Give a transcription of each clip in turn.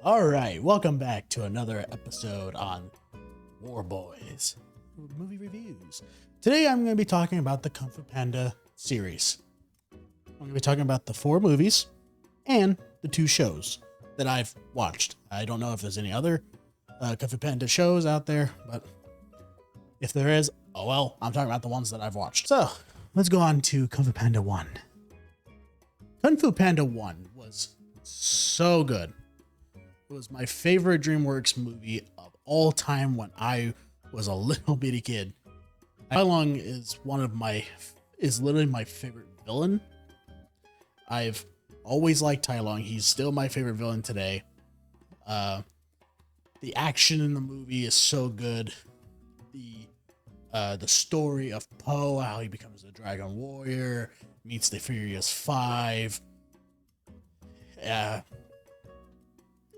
All right, welcome back to another episode on War Boys movie reviews. Today I'm going to be talking about the Kung Fu Panda series. I'm going to be talking about the 4 movies and the 2 shows that I've watched. I don't know if there's any other Kung Fu Panda shows out there, but if there is, oh well, I'm talking about the ones that I've watched. So let's go on to Kung Fu Panda 1. Kung Fu Panda 1 was so good. It was my favorite DreamWorks movie of all time when I was a little bitty kid. Tai Lung is literally my favorite villain. I've always liked Tai Lung. He's still my favorite villain today. The action in the movie is so good. The story of Po, how he becomes a Dragon Warrior, meets the Furious Five.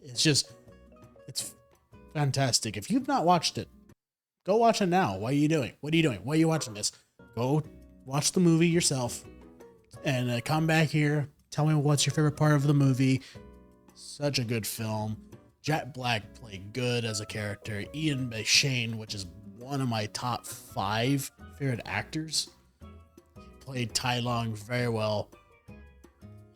It's fantastic. If you've not watched it, go watch it now. What are you doing? Why are you watching this? Go watch the movie yourself and come back here. Tell me what's your favorite part of the movie. Such a good film. Jack Black played good as a character. Ian McShane, which is one of my top 5 favorite actors, played Tai Lung very well.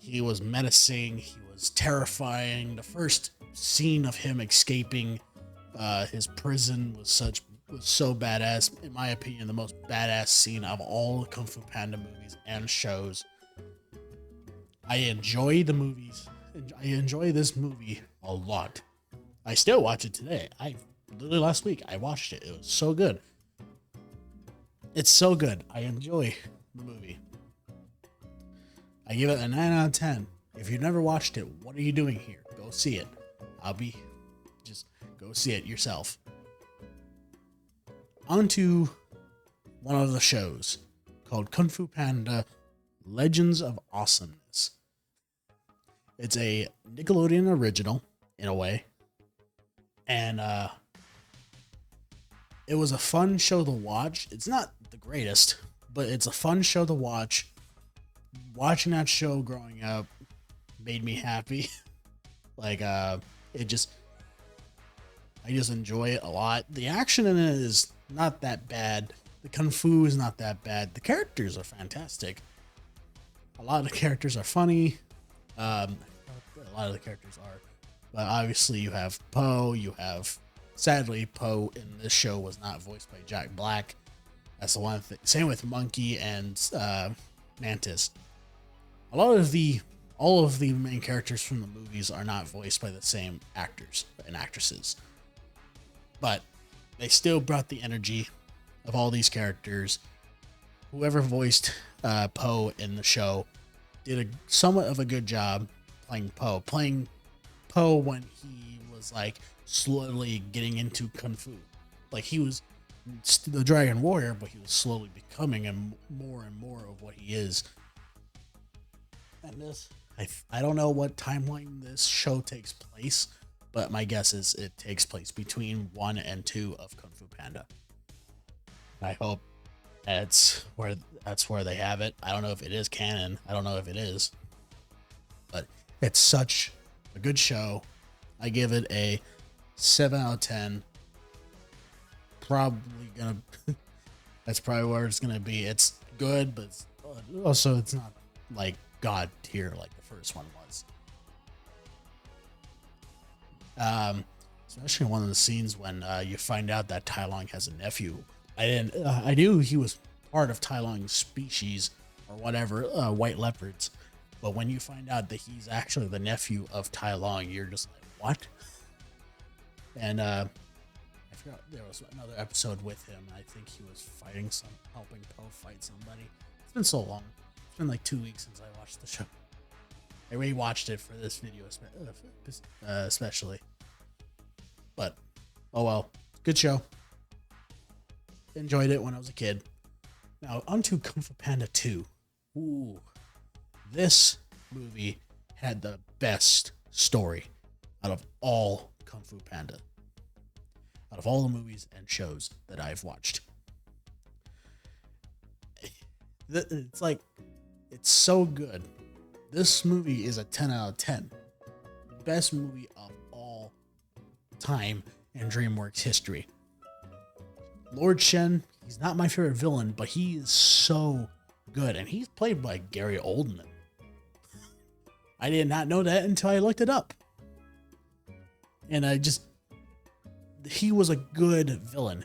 He was menacing. He was terrifying. The first scene of him escaping his prison was so badass. In my opinion, the most badass scene of all the Kung Fu Panda movies and shows. I enjoy the movies. I enjoy this movie a lot. I still watch it today. Literally last week I watched it. It was so good. It's so good. I enjoy the movie. I give it a 9 out of 10. If you've never watched it, what are you doing here? Go see it. Just go see it yourself. On to one of the shows called Kung Fu Panda Legends of Awesomeness. It's a Nickelodeon original, in a way. And it was a fun show to watch. It's not the greatest, but it's a fun show to watch. Watching that show growing up made me happy. I just enjoy it a lot. The action in it is not that bad. The kung fu is not that bad. The characters are fantastic. A lot of the characters are funny. A lot of the characters are. But obviously you have Po. Sadly, Po in this show was not voiced by Jack Black. That's the one thing. Same with Monkey and Mantis. All of the main characters from the movies are not voiced by the same actors and actresses. But they still brought the energy of all these characters. Whoever voiced Po in the show did somewhat of a good job playing Po. Playing Po when he was slowly getting into Kung Fu. He was the Dragon Warrior, but he was slowly becoming and more of what he is. And I don't know what timeline this show takes place, but my guess is it takes place between 1 and 2 of Kung Fu Panda. I hope that's where they have it. I don't know if it is canon. I don't know if it is, but it's such a good show. I give it a 7 out of 10. That's probably where it's gonna be. It's good, but also it's not God tier like the first one was. Especially one of the scenes when you find out that Tai Lung has a nephew. I knew he was part of Tai Lung's species or whatever, white leopards. But when you find out that he's actually the nephew of Tai Lung, you're just like, what? And I forgot there was another episode with him. I think he was helping Po fight somebody. It's been so long. It's been 2 weeks since I watched the show. I rewatched it for this video, especially. But oh well, good show. Enjoyed it when I was a kid. Now onto Kung Fu Panda 2. Ooh, this movie had the best story out of all Kung Fu Panda. Out of all the movies and shows that I've watched. It's so good. This movie is a 10 out of 10. Best movie of all time in DreamWorks history. Lord Shen, he's not my favorite villain, but he is so good, and he's played by Gary Oldman. I did not know that until I looked it up. And he was a good villain.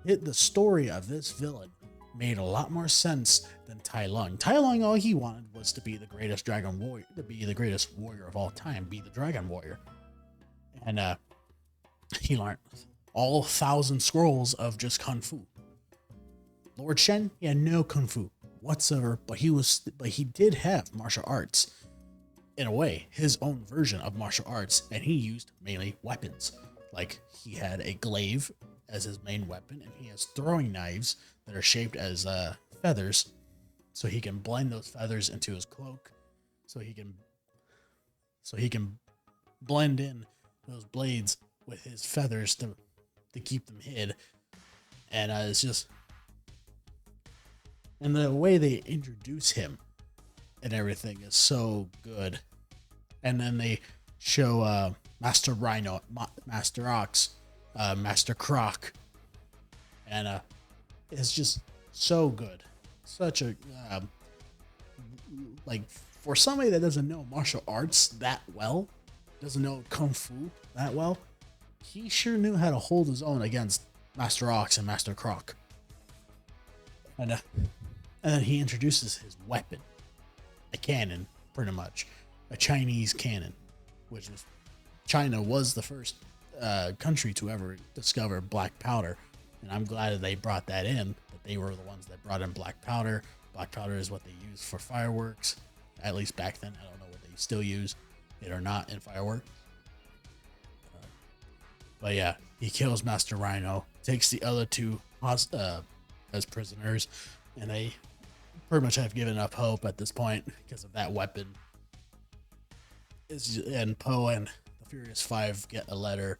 The story of this villain made a lot more sense than Tai Lung. Tai Lung, all he wanted was to be the greatest dragon warrior, to be the greatest warrior of all time, be the dragon warrior. And he learned all 1,000 scrolls of just kung fu. Lord Shen, he had no kung fu whatsoever, but he did have martial arts. In a way, his own version of martial arts, and he used mainly weapons. Like, he had a glaive as his main weapon, and he has throwing knives that are shaped as feathers, so he can blend those feathers into his cloak, so he can blend in those blades with his feathers to keep them hid. And it's just, and the way they introduce him and everything is so good. And then they show Master Rhino, Master Ox, Master Croc, and it's just so good. Such a like, for somebody that doesn't know martial arts that well, doesn't know kung fu that well, he sure knew how to hold his own against Master Ox and Master Croc. And then he introduces his weapon, a cannon, pretty much, a Chinese cannon, which was, China was the first country to ever discover black powder, and I'm glad that they brought that in. That they were the ones that brought in black powder. Black powder is what they use for fireworks, at least back then. I don't know what they still use it or not in fireworks. But yeah, he kills Master Rhino, takes the other two as prisoners, and they pretty much have given up hope at this point because of that weapon. And Poe and the Furious Five get a letter,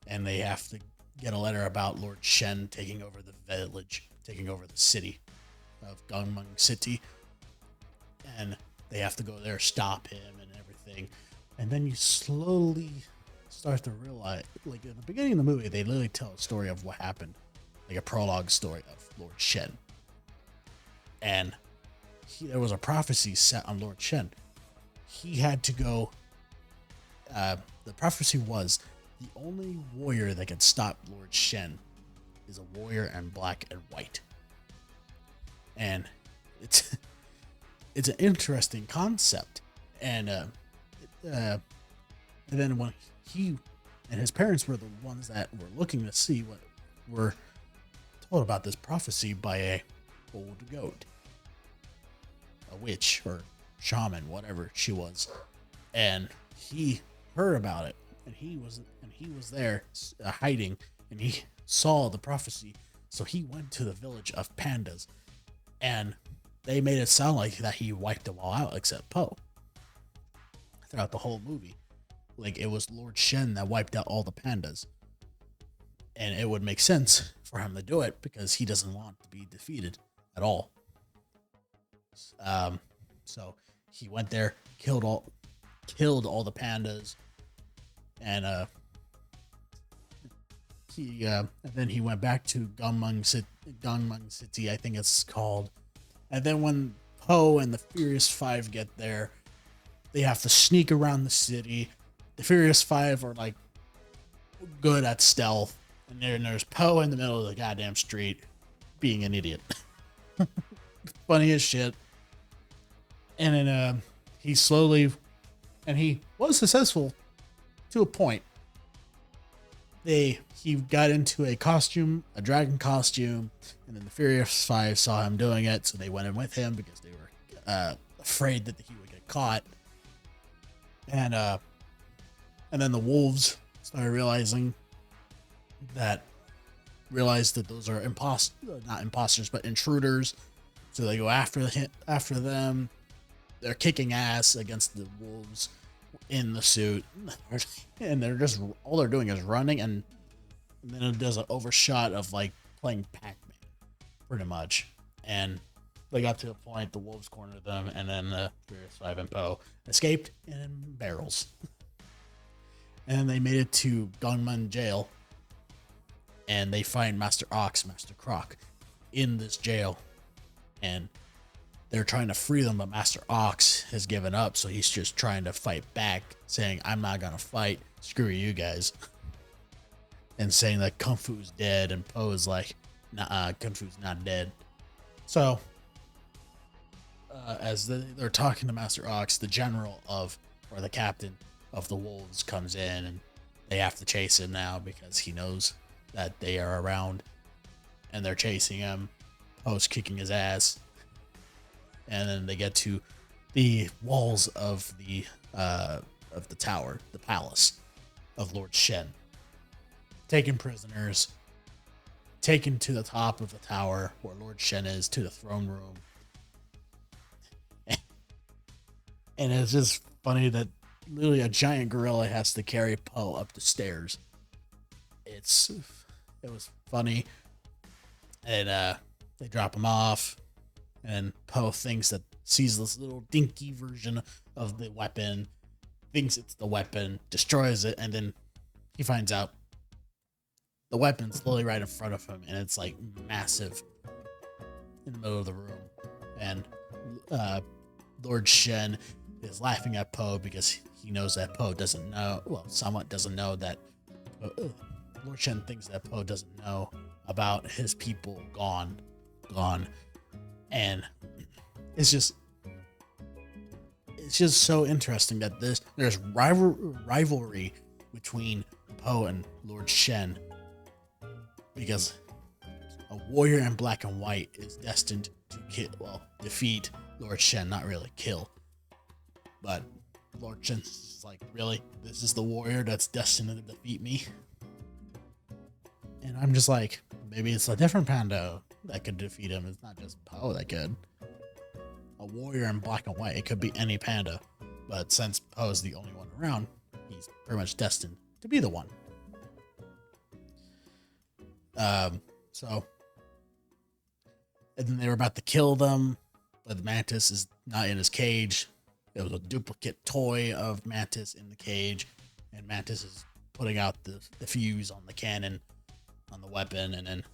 and they have to get a letter about Lord Shen taking over the village, taking over the city of Gangmeng City, and they have to go there, stop him and everything. And then you slowly start to realize, like, in the beginning of the movie, they literally tell a story of what happened, like a prologue story of Lord Shen. And there was a prophecy set on Lord Shen. He had to go. The prophecy was the only warrior that could stop Lord Shen is a warrior in black and white. And it's an interesting concept. And then when he and his parents were the ones that were looking to see what were told about this prophecy by a old goat, a witch or shaman, whatever she was, and he heard about it, and he was there hiding, and he saw the prophecy, so he went to the village of pandas, and they made it sound like that he wiped them all out except Poe throughout the whole movie. Like, it was Lord Shen that wiped out all the pandas. And it would make sense for him to do it because he doesn't want to be defeated at all. So he went there, killed all the pandas, and then he went back to Gangmeng City, I think it's called. And then when Poe and the Furious Five get there, they have to sneak around the city. The Furious Five are like good at stealth, and then there's Poe in the middle of the goddamn street being an idiot. Funny as shit. And then he was successful to a point. He got into a dragon costume, and then the Furious Five saw him doing it, so they went in with him because they were afraid that he would get caught. And then the wolves started realized that those are not imposters, but intruders. So they go after them. They're kicking ass against the wolves in the suit, and all they're doing is running, and then it does an overshot of like playing Pac-Man, pretty much. And they got to a point, the wolves cornered them, and then the Furious Five and Poe escaped in barrels. And then they made it to Gunman jail, and they find Master Ox, Master Croc, in this jail, and they're trying to free them, but Master Ox has given up, so he's just trying to fight back, saying, "I'm not gonna fight. Screw you guys," and saying that Kung Fu's dead, and Poe's like, "Nah, Kung Fu's not dead." So, as they're talking to Master Ox, the general of, or the captain of the wolves comes in, and they have to chase him now because he knows that they are around, and they're chasing him. Poe's kicking his ass, and then they get to the walls of the tower, the palace of Lord Shen. Taken prisoners, taken to the top of the tower where Lord Shen is, to the throne room. And it's just funny that literally a giant gorilla has to carry Poe up the stairs. It was funny. And they drop him off, and Poe sees this little dinky version of the weapon, thinks it's the weapon, destroys it, and then he finds out the weapon's literally right in front of him, and it's like massive in the middle of the room. And Lord Shen is laughing at Poe because he knows that Poe doesn't know, well, somewhat doesn't know that Lord Shen thinks that Poe doesn't know about his people gone. And it's just so interesting that there's rivalry between Poe and Lord Shen, because a warrior in black and white is destined to defeat Lord Shen, not really kill. But Lord Shen's like, really? This is the warrior that's destined to defeat me? And I'm just like, maybe it's a different Panda that could defeat him. It's not just Poe that could. A warrior in black and white. It could be any Panda. But since Poe's the only one around, he's pretty much destined to be the one. So, and then they were about to kill them, but the Mantis is not in his cage. There was a duplicate toy of Mantis in the cage, and Mantis is putting out the fuse on the cannon on the weapon, and then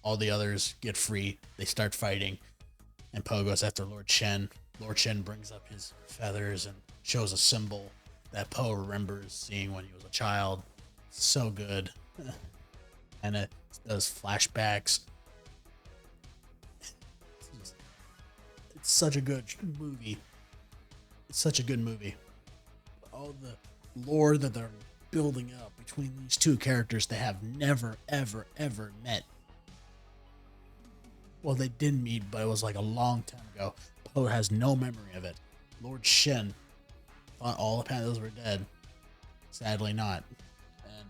all the others get free. They start fighting, and Poe goes after Lord Shen. Lord Shen brings up his feathers and shows a symbol that Poe remembers seeing when he was a child. So good. And it does flashbacks. It's such a good movie. It's such a good movie. All the lore that they're building up between these two characters they have never, ever, ever met. Well, they did meet, but it was like a long time ago. Poe has no memory of it. Lord Shen thought all the pandas were dead. Sadly not. And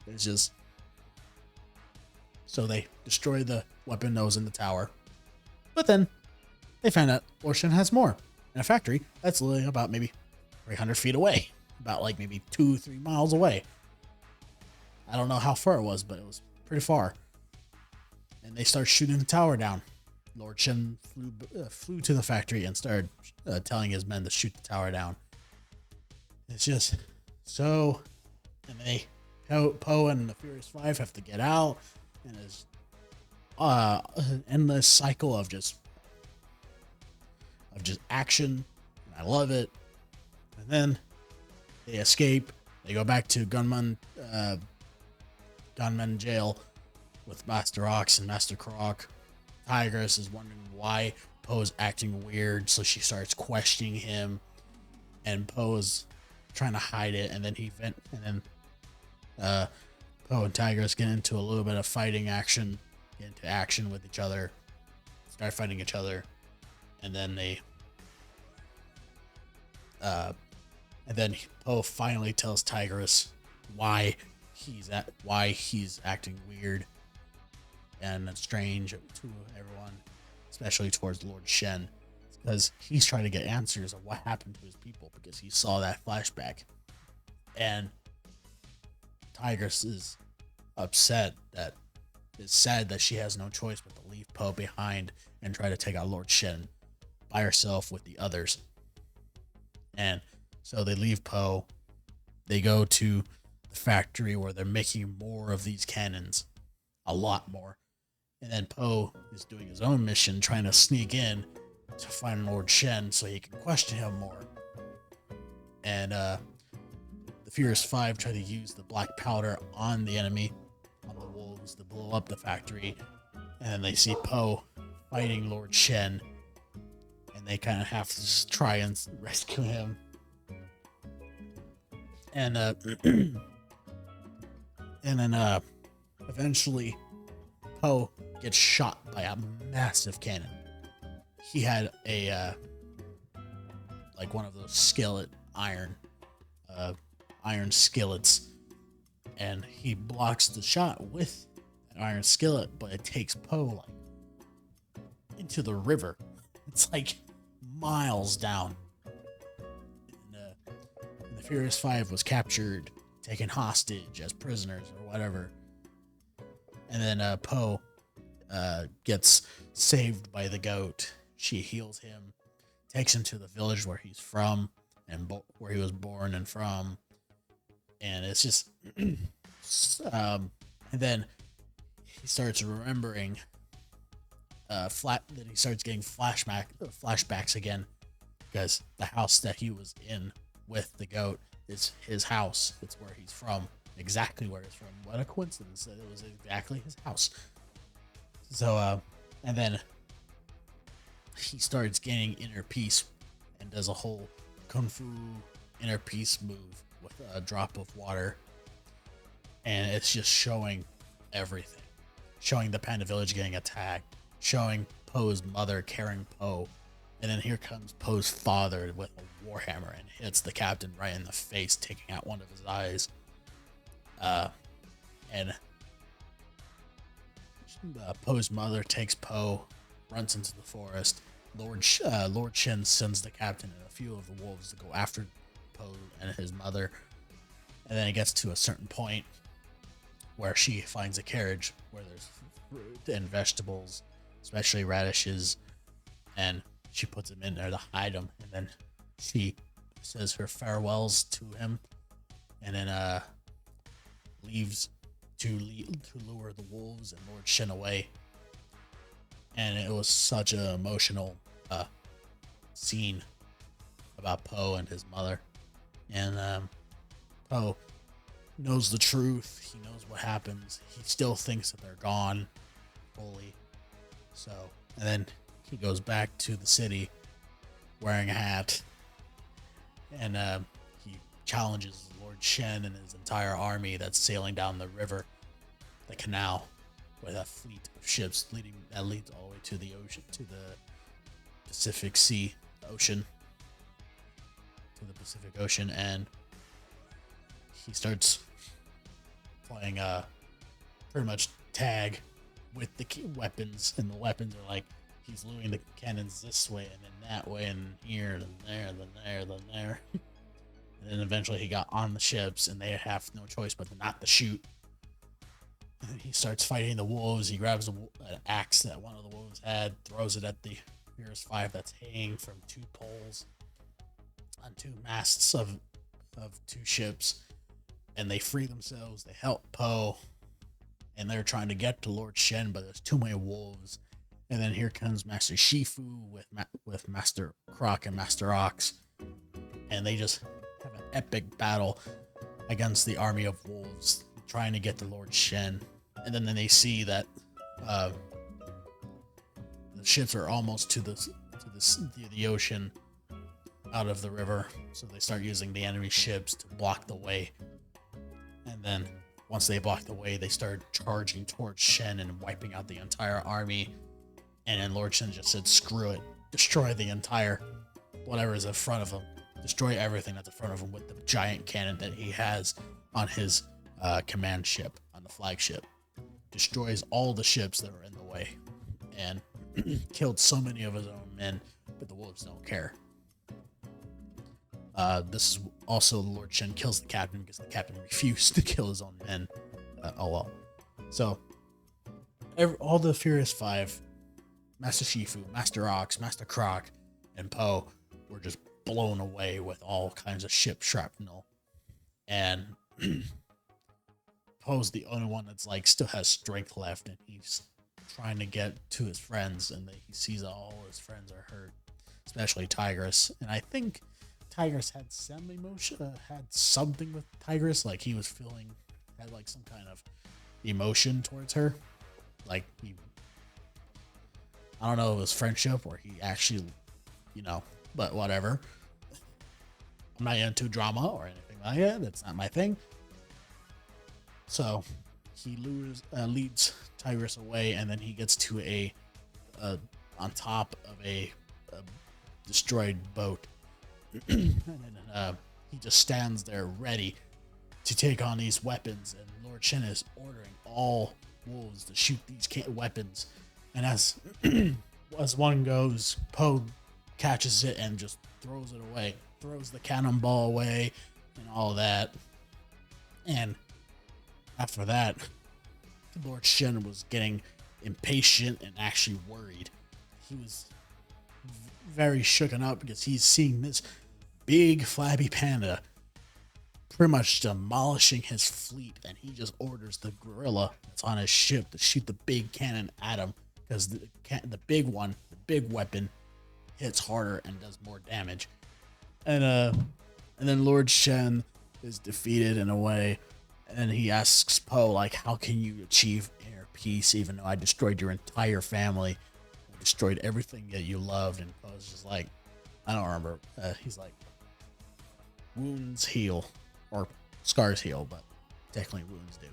it's just... So they destroy the weapon that was in the tower. But then they find out Lord Shen has more in a factory that's literally about maybe 300 feet away. About like maybe 2-3 miles away. I don't know how far it was, but it was pretty far. And they start shooting the tower down. Lord Shen flew to the factory and started telling his men to shoot the tower down. It's just so... And Poe and the Furious Five have to get out. And it's an endless cycle of just action. And I love it. And then they escape. They go back to Gunman jail with Master Ox and Master Croc. Tigress is wondering why Poe's acting weird, so she starts questioning him, and Poe's trying to hide it. And then Poe and Tigress get into a little bit of fighting action, get into action with each other, start fighting each other, and then Poe finally tells Tigress why he's acting weird and strange to everyone, especially towards Lord Shen, because he's trying to get answers of what happened to his people because he saw that flashback. And Tigress is upset that it's sad that she has no choice but to leave Poe behind and try to take out Lord Shen by herself with the others. And so they leave Poe, they go to the factory where they're making more of these cannons, a lot more. And then Poe is doing his own mission, trying to sneak in to find Lord Shen so he can question him more. And the Furious Five try to use the black powder on the enemy, on the wolves, to blow up the factory. And then they see Poe fighting Lord Shen, and they kind of have to try and rescue him. And and then eventually Poe gets shot by a massive cannon. He had a like one of those skillet iron skillets, and he blocks the shot with an iron skillet, but it takes Poe like into the river. It's like miles down. And the Furious Five was captured, taken hostage as prisoners or whatever. And then Poe gets saved by the goat. She heals him, takes him to the village where he's from and where he was born and from. And it's just, and then he starts remembering, that he starts getting flashbacks again, because the house that he was in with the goat is his house. It's where he's from, exactly where he's from. What a coincidence that it was exactly his house. So, and then he starts gaining inner peace and does a whole kung fu inner peace move with a drop of water. And it's just showing everything. Showing the Panda village getting attacked. Showing Poe's mother carrying Poe. And then here comes Poe's father with a warhammer and hits the captain right in the face, taking out one of his eyes. And Poe's mother takes Poe, runs into the forest. Lord Shen sends the captain and a few of the wolves to go after Poe and his mother. And then it gets to a certain point where she finds a carriage where there's fruit and vegetables, especially radishes, and she puts them in there to hide them. And then she says her farewells to him, and then leaves to lure the wolves and Lord Shen away. And it was such an emotional scene about Poe and his mother. And Poe knows the truth. He knows what happens. He still thinks that they're gone fully. So, and then he goes back to the city wearing a hat, and he challenges Lord Shen and his entire army that's sailing down the river, the canal, with a fleet of ships that leads all the way to the ocean, to the Pacific Sea, ocean, to the Pacific Ocean. And he starts playing pretty much tag with the weapons, and the weapons are like, he's luring the cannons this way and then that way and here and there, then there, then there. And then eventually he got on the ships, and they have no choice but to not to shoot. And then he starts fighting the wolves. He grabs an axe that one of the wolves had, throws it at the Furious Five that's hanging from two poles on two masts of two ships. And they free themselves. They help Poe, and they're trying to get to Lord Shen, but there's too many wolves. And then here comes Master Shifu with Master Croc and Master Ox, and they just have an epic battle against the army of wolves, trying to get to Lord Shen. And then they see that the ships are almost to the ocean, out of the river, so they start using the enemy ships to block the way. And then once they block the way, they start charging towards Shen and wiping out the entire army. And then Lord Shen just said, screw it, destroy the entire whatever is in front of him, destroy everything that's in front of him with the giant cannon that he has on his command ship, on the flagship. Destroys all the ships that are in the way, and killed so many of his own men, but the wolves don't care. This is also Lord Shen kills the captain because the captain refused to kill his own men. Oh well. So all the Furious Five, Master Shifu, Master Ox, Master Croc, and Poe were just blown away with all kinds of ship shrapnel. and Poe's the only one that's like still has strength left, and he's trying to get to his friends, and he sees that all his friends are hurt, especially Tigress. And I think Tigress had some emotion, had something with Tigress, like he was feeling, had like some kind of emotion towards her, like he, I don't know if it was friendship or he actually, but whatever. I'm not into drama or anything like that. That's not my thing. So he leads Tigress away, and then he gets to a on top of a destroyed boat, and then he just stands there ready to take on these weapons. And Lord Shen is ordering all wolves to shoot these weapons, and as one goes, Poe catches it and just throws it away, throws the cannonball away, and all that. And after that, Lord Shen was getting impatient and actually worried. He was very shooken up because he's seeing this big flabby panda pretty much demolishing his fleet, and he just orders the gorilla that's on his ship to shoot the big cannon at him, because the big weapon hits harder and does more damage. And then Lord Shen is defeated in a way, and he asks Poe, like, how can you achieve inner peace even though I destroyed your entire family? I destroyed everything that you loved. And Poe's just like, I don't remember. He's like, wounds heal, or scars heal, but technically wounds do.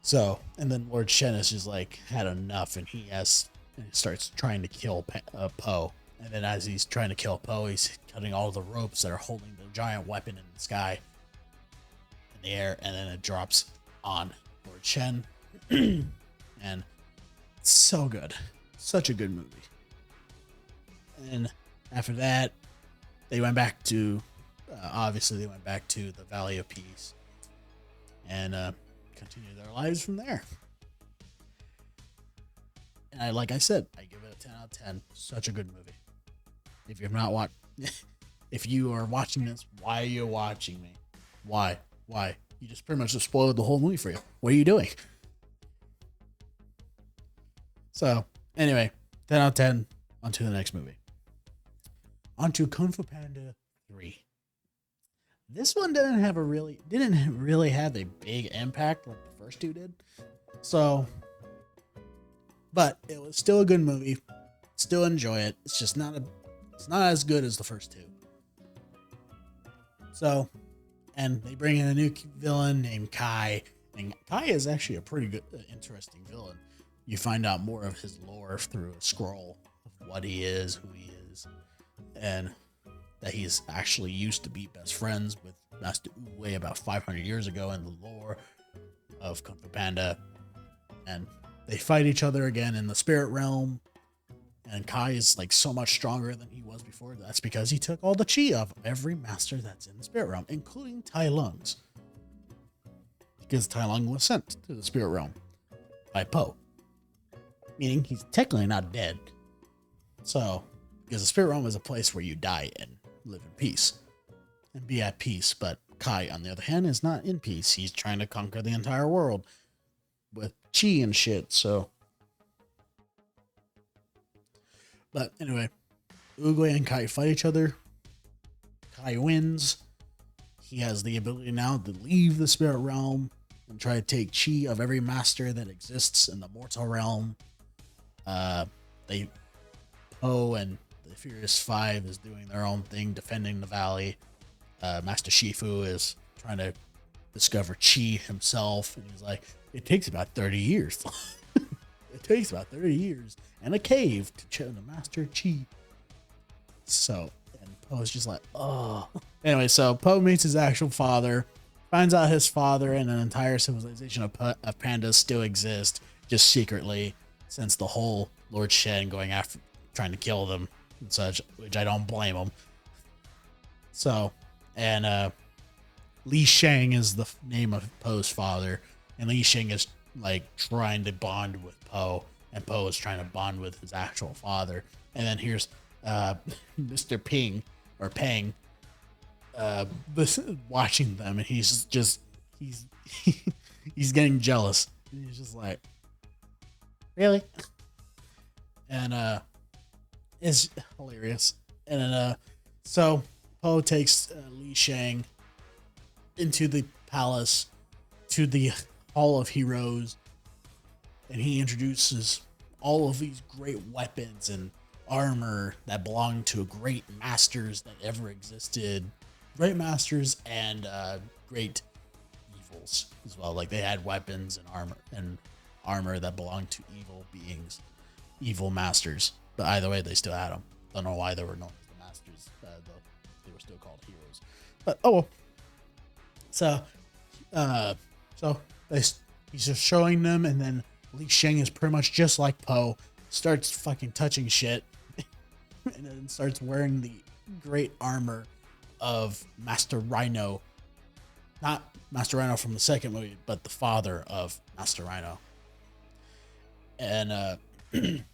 So, and then Lord Shen is just like, had enough, and he starts trying to kill Poe. And then as he's trying to kill Poe, he's cutting all the ropes that are holding the giant weapon in the sky, in the air, and then it drops on Lord Shen. And it's so good. Such a good movie. And after that, they went back to, obviously they went back to the Valley of Peace, and continued their lives from there. And like I said, I give it a 10 out of 10. Such a good movie. If you have not watched, if you are watching this, why are you watching me? Why? You just pretty much just spoiled the whole movie for you. What are you doing? So, anyway, 10 out of 10. On to the next movie. On to Kung Fu Panda 3. This one didn't really have a big impact like the first two did. So, but it was still a good movie. Still enjoy it. It's just not as good as the first two. So, and they bring in a new villain named Kai, and Kai is actually a pretty good, interesting villain. You find out more of his lore through a scroll of what he is, who he is, and that he's actually used to be best friends with Master Wu about 500 years ago in the lore of Kung Fu Panda. And they fight each other again in the spirit realm. And Kai is like so much stronger than he was before. That's because he took all the chi of every master that's in the spirit realm, including Tai Lung's. Because Tai Lung was sent to the spirit realm by Poe. Meaning he's technically not dead. So, because the spirit realm is a place where you die and live in peace and be at peace. But Kai, on the other hand, is not in peace. He's trying to conquer the entire world with chi and shit. So, but anyway, Oogway and Kai fight each other. Kai wins. He has the ability now to leave the spirit realm and try to take chi of every master that exists in the mortal realm. Poe and the Furious Five is doing their own thing, defending the valley. Master Shifu is trying to discover chi himself, and he's like, it takes about 30 years. It takes about 30 years and a cave to master chi. So, and Poe's just like, oh. Anyway, so Poe meets his actual father, finds out his father and an entire civilization of pandas still exist, just secretly, since the whole Lord Shen going after, trying to kill them and such, which I don't blame him. So, and Li Shang is the name of Poe's father, and Li Shang is like trying to bond with Poe, and Poe is trying to bond with his actual father. And then here's Mr. Ping or Peng, uh, this, watching them, and he's he's getting jealous. And he's just like, really, and it's hilarious. And then so Po takes Li Shang into the palace to the Hall of Heroes, and he introduces all of these great weapons and armor that belong to great masters that ever existed. Great masters and great evils as well. Like they had weapons and armor that belonged to evil beings, evil masters. But either way, they still had them. Don't know why they were known as the masters. Though they were still called heroes. But oh well. So, so they, he's just showing them, and then Li Shang is pretty much just like Po, starts fucking touching shit, and then starts wearing the great armor of Master Rhino. Not Master Rhino from the second movie, but the father of Master Rhino. And and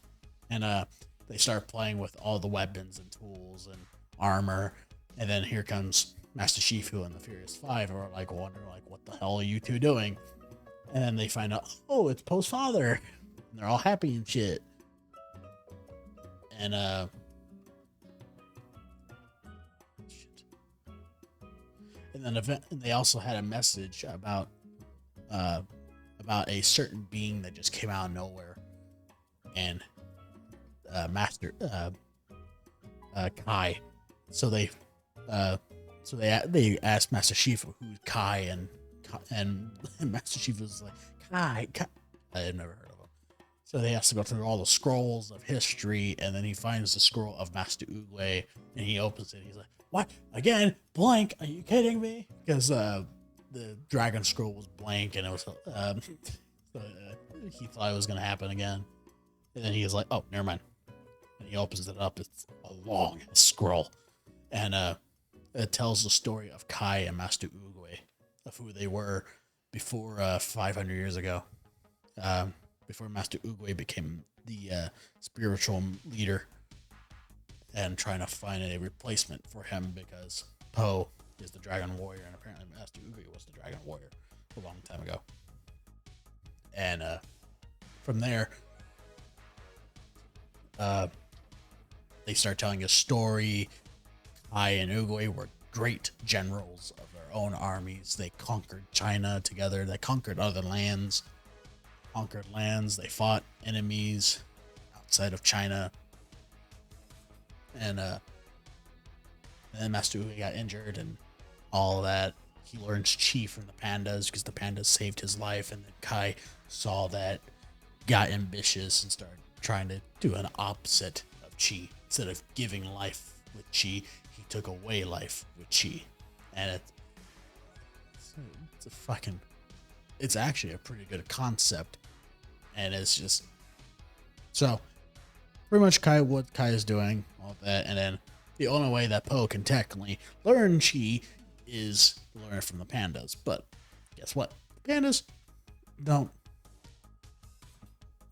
they start playing with all the weapons and tools and armor, and then here comes Master Shifu and the Furious Five, are like wondering like, what the hell are you two doing? And then they find out, oh, it's Po's father. And they're all happy and shit. And and then and they also had a message about a certain being that just came out of nowhere, and Master Kai. So they they asked Master Shifu who's Kai, and Master Shifu was like, Kai. I had never heard of him. So they asked to go through all the scrolls of history, and then he finds the scroll of Master Oogway, and he opens it. He's like, what? Again? Blank? Are you kidding me? Because the dragon scroll was blank, and it was so, he thought it was going to happen again. And then he was like, oh, never mind. And he opens it up. It's a long scroll. And it tells the story of Kai and Master Oogway, of who they were before 500 years ago. Before Master Oogway became the spiritual leader, and trying to find a replacement for him, because Po is the Dragon Warrior, and apparently Master Oogway was the Dragon Warrior a long time ago. And from there, they start telling a story. Kai and Oogway were great generals of their own armies. They conquered China together. They conquered other lands. They fought enemies outside of China. And then Master Oogway got injured and all that. He learns chi from the pandas because the pandas saved his life. And then Kai saw that, got ambitious, and started trying to do an opposite of chi. Instead of giving life with chi, he took away life with chi. And it's actually a pretty good concept. And it's just, so pretty much what Kai is doing, all of that. And then the only way that Po can technically learn chi is learn it from the pandas. But guess what? The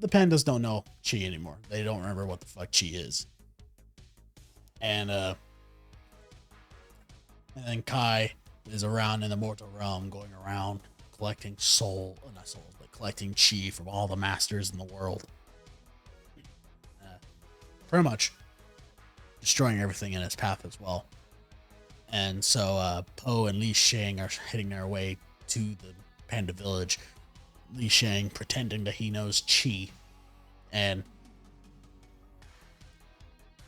pandas don't know chi anymore. They don't remember what the fuck chi is. And then Kai is around in the mortal realm, going around collecting collecting chi from all the masters in the world. Pretty much destroying everything in his path as well. And so Po and Li Shang are heading their way to the Panda village. Li Shang pretending that he knows chi, and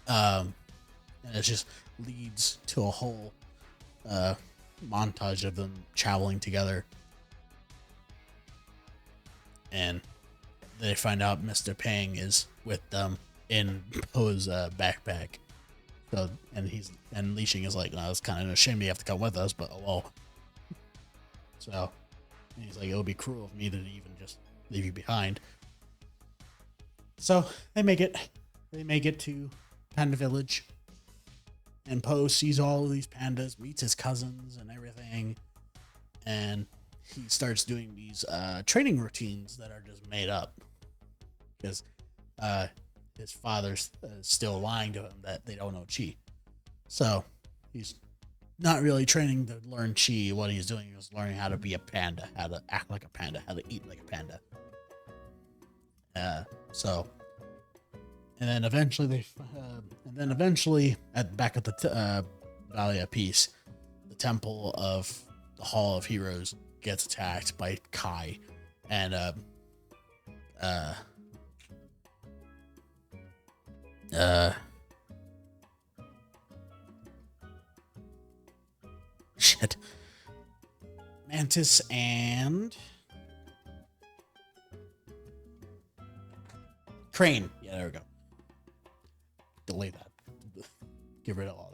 it just leads to a whole montage of them traveling together. And they find out Mr. Pang is with them in Po's backpack. So, and Li Shang is like, no, it's kind of a shame you have to come with us, but oh well. So he's like, it would be cruel of me to even just leave you behind. So they make it to Panda Village, and Po sees all of these pandas, meets his cousins and everything, and he starts doing these training routines that are just made up, because his father's still lying to him that they don't know chi. So he's not really training to learn chi. What he's doing is learning how to be a panda, how to act like a panda, how to eat like a panda. So, and then eventually at back at the Valley of Peace, the Temple of the Hall of Heroes gets attacked by Kai, and uh, shit, Mantis and Crane. Yeah, there we go. Delete that. Get rid of all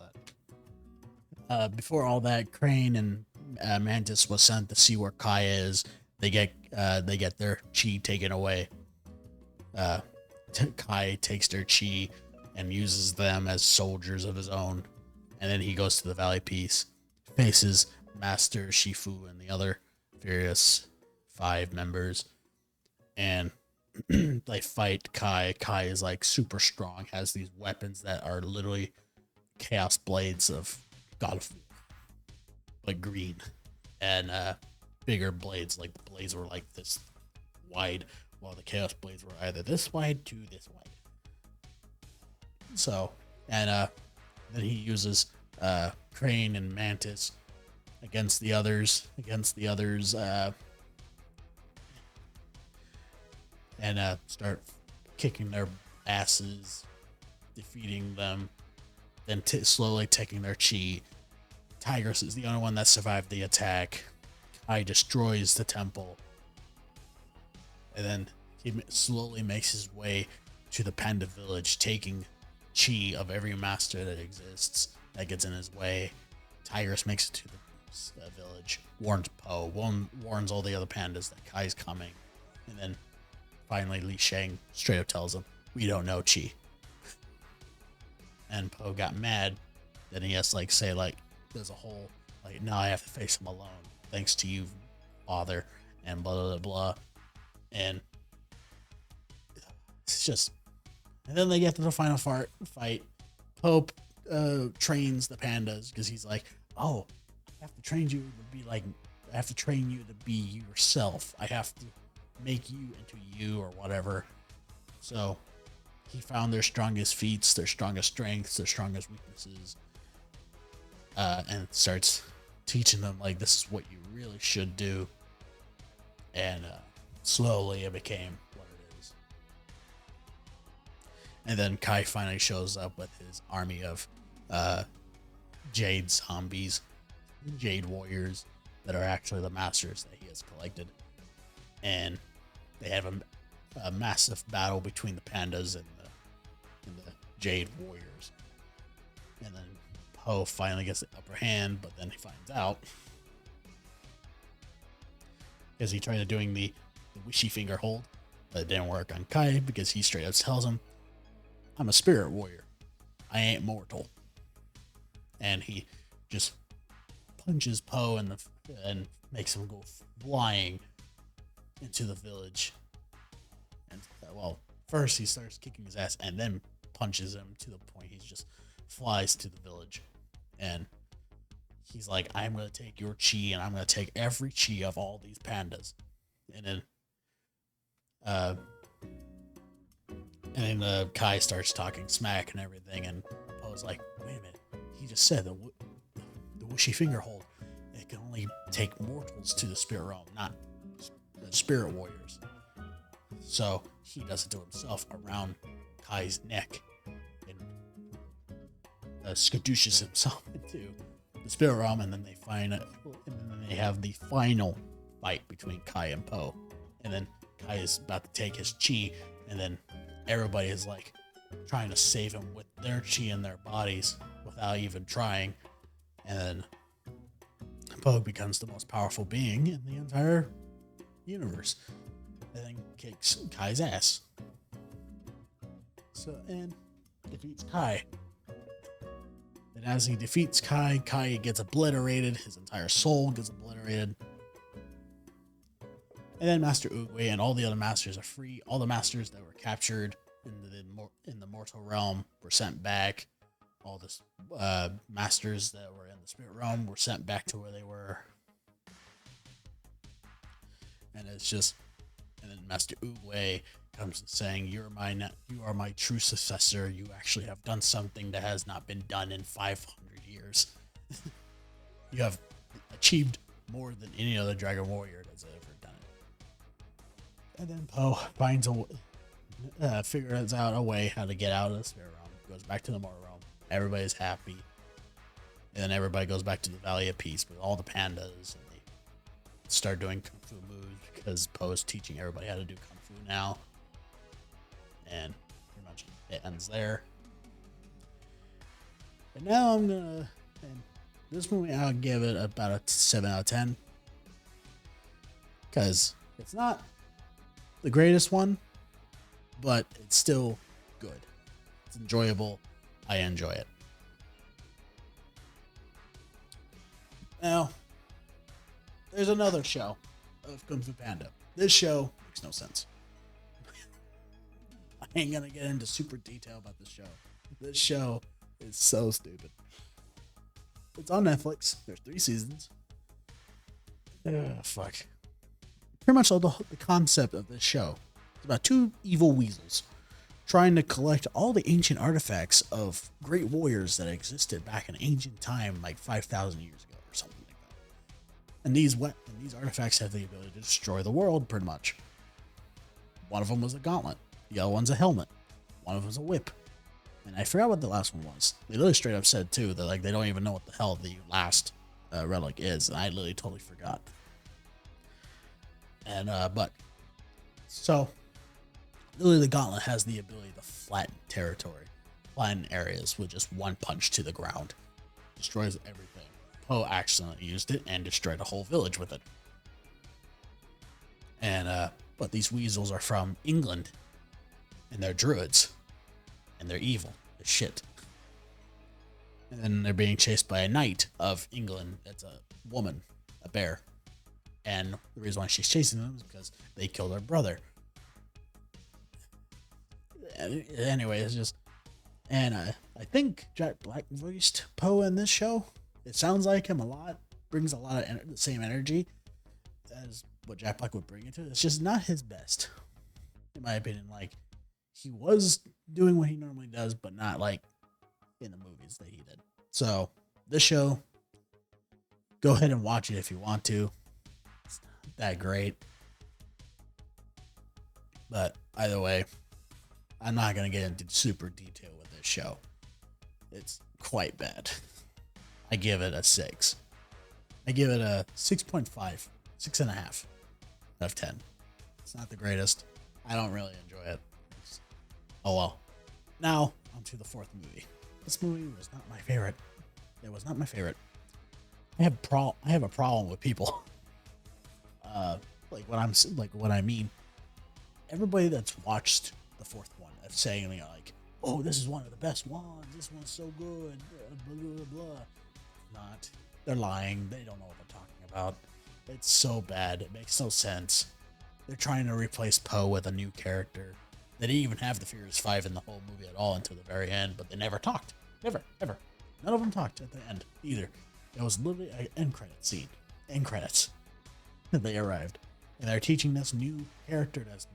that. Before all that, Crane and Mantis was sent to see where Kai is. They get their chi taken away. Kai takes their chi and uses them as soldiers of his own, and then he goes to the Valley Peace, faces Master Shifu and the other various 5 members, and they fight Kai. Kai is like super strong, has these weapons that are literally chaos blades of God of War, like green, and bigger blades. Like the blades were like this wide, while the chaos blades were either this wide to this wide. So, and then he uses Crane and Mantis against the others, and start kicking their asses, defeating them, then slowly taking their chi. Tigris is the only one that survived the attack. Kai destroys the temple, and then he slowly makes his way to the Panda village, taking chi of every master that exists that gets in his way. Tigris makes it to the village, warns Po, warns all the other pandas that Kai's coming, and then finally Li Shang straight up tells him, "We don't know chi." And Po got mad. Then he has to say there's a whole now I have to face him alone, thanks to you, father, and blah blah blah. And it's just, and then they get to the final fight. Pope trains the pandas because he's like, "Oh, I have to train you to be like, I have to train you to be yourself. I have to make you into you or whatever." So he found their strongest feats, their strongest strengths, their strongest weaknesses, and starts teaching them this is what you really should do. And slowly it became what it is. And then Kai finally shows up with his army of Jade zombies, Jade warriors that are actually the masters that he has collected. And they have a massive battle between the pandas and the Jade warriors. And then Po finally gets the upper hand, but then he finds out because he tried doing the wishy finger hold, but it didn't work on Kai because he straight up tells him, "I'm a spirit warrior. I ain't mortal." And he just punches Po and makes him go flying into the village. And first he starts kicking his ass and then punches him to the point he just flies to the village. And he's like, "I'm going to take your chi and I'm going to take every chi of all these pandas." And then Kai starts talking smack and everything, and Poe's like, "Wait a minute, he just said the wishy finger hold, it can only take mortals to the spirit realm, not the spirit warriors." So he does it to himself around Kai's neck and skadooshes himself into the spirit realm, and then they have the final fight between Kai and Po. And then Kai is about to take his chi, and then everybody is trying to save him with their chi in their bodies without even trying. And then Po becomes the most powerful being in the entire universe, and then kicks Kai's ass. And defeats Kai. And as he defeats Kai, Kai gets obliterated. His entire soul gets obliterated. And then Master Oogway and all the other masters are free. All the masters that were captured in the mortal realm were sent back. all this masters that were in the spirit realm were sent back to where they were, and it's just, and then Master Oogway comes saying, you are my true successor. You actually have done something that has not been done in 500 years. You have achieved more than any other dragon warrior that's ever done it. And then Poe finds figures out a way how to get out of the spirit realm. Goes back to the mortal realm. Everybody's happy. And then everybody goes back to the Valley of Peace with all the pandas, and they start doing kung fu moves because Poe is teaching everybody how to do kung fu now. And pretty much it ends there. And now and this movie, I'll give it about a 7 out of 10. Because it's not the greatest one, but it's still good. It's enjoyable. I enjoy it. Now, there's another show of Kung Fu Panda. This show makes no sense. I ain't gonna get into super detail about this show. This show is so stupid. It's on Netflix. There's 3 seasons. Fuck. Pretty much the concept of this show is about 2 evil weasels trying to collect all the ancient artifacts of great warriors that existed back in ancient time, like 5,000 years ago or something like that. And these artifacts have the ability to destroy the world, pretty much. One of them was a gauntlet. The other one's a helmet. One of them's a whip. And I forgot what the last one was. They literally straight up said, too, that like they don't even know what the hell the last relic is. And I literally totally forgot. And, so, literally the gauntlet has the ability to flatten territory, flatten areas with just one punch to the ground. Destroys everything. Poe accidentally used it and destroyed a whole village with it. And, but these weasels are from England, and they're druids, and they're evil as shit. And then they're being chased by a knight of England. It's a woman, a bear. And the reason why she's chasing them is because they killed her brother. Anyway, it's just... And I think Jack Black voiced Poe in this show. It sounds like him a lot. Brings a lot of the same energy as what Jack Black would bring into it. It's just not his best. In my opinion, like, he was doing what he normally does, but not like in the movies that he did. So this show, go ahead and watch it if you want to. It's not that great, but either way, I'm not going to get into super detail with this show. It's quite bad. I give it a 6. I give it a 6.5, 6.5 out of 10. It's not the greatest. I don't really enjoy it. Oh well. Now, on to the 4th movie. This movie was not my favorite. It was not my favorite. I have a problem with people. Like what I mean. Everybody that's watched the 4th one is saying, like, oh, this is one of the best ones. This one's so good. Blah, blah, blah. Not. They're lying. They don't know what they're talking about. It's so bad. It makes no sense. They're trying to replace Poe with a new character. They didn't even have the Furious 5 in the whole movie at all until the very end, but they never talked. Never, ever. None of them talked at the end either. It was literally an end credit scene. End credits. They arrived. And they're teaching this new character that's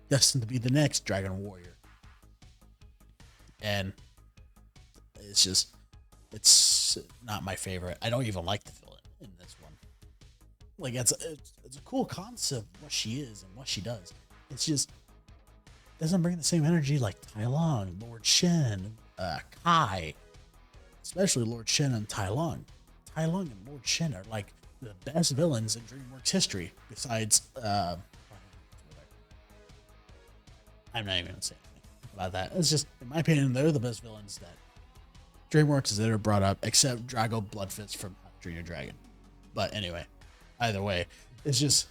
destined to be the next Dragon Warrior. And it's not my favorite. I don't even like the villain in this one. Like, it's a cool concept, what she is and what she does. It's just doesn't bring the same energy like Tai Lung, Lord Shen, Kai. Especially Lord Shen and Tai Lung. Tai Lung and Lord Shen are like the best villains in DreamWorks history, besides I'm not even gonna say anything about that. It's just, in my opinion, they're the best villains that DreamWorks has ever brought up, except Drago Bloodfist from How to Train Your Dragon. But anyway, either way, it's just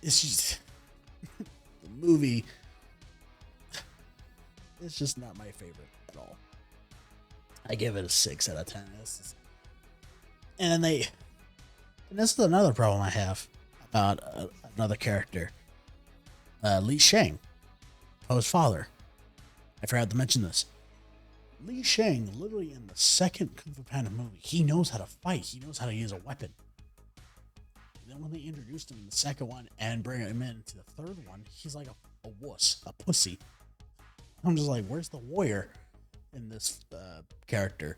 the movie. It's just not my favorite at all. I give it a 6 out of 10. And this is another problem I have about another character, Li Shang, Poe's father. I forgot to mention this. Li Shang, literally in the second Kung Fu Panda movie, he knows how to fight. He knows how to use a weapon. And then when they introduced him in the second one and bring him into the third one, he's like a wuss, a pussy. I'm just like, where's the warrior in this character?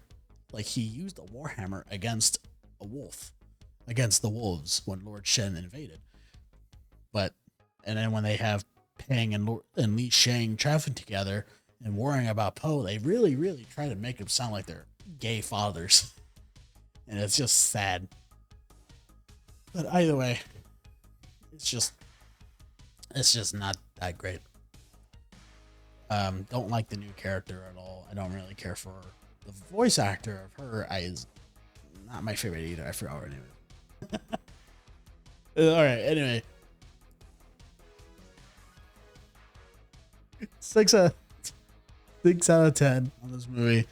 Like, he used a warhammer against a wolf, against the wolves when Lord Shen invaded. And then when they have Pang and Li Shang traveling together and worrying about Po, they really, really try to make them sound like they're gay fathers. And it's just sad. But either way, it's just not that great. Don't like the new character at all. I don't really care for her. The voice actor of her is not my favorite either. I forgot her name. All right. Anyway, 6 out of 10 on this movie.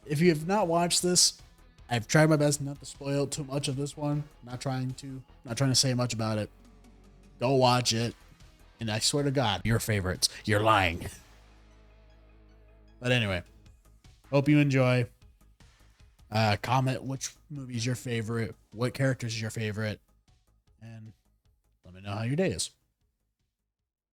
If you have not watched this, I've tried my best not to spoil too much of this one. Not trying to say much about it. Go watch it. And I swear to God, your favorites. You're lying. But anyway, hope you enjoy. Comment which movie is your favorite, what characters is your favorite, and let me know how your day is.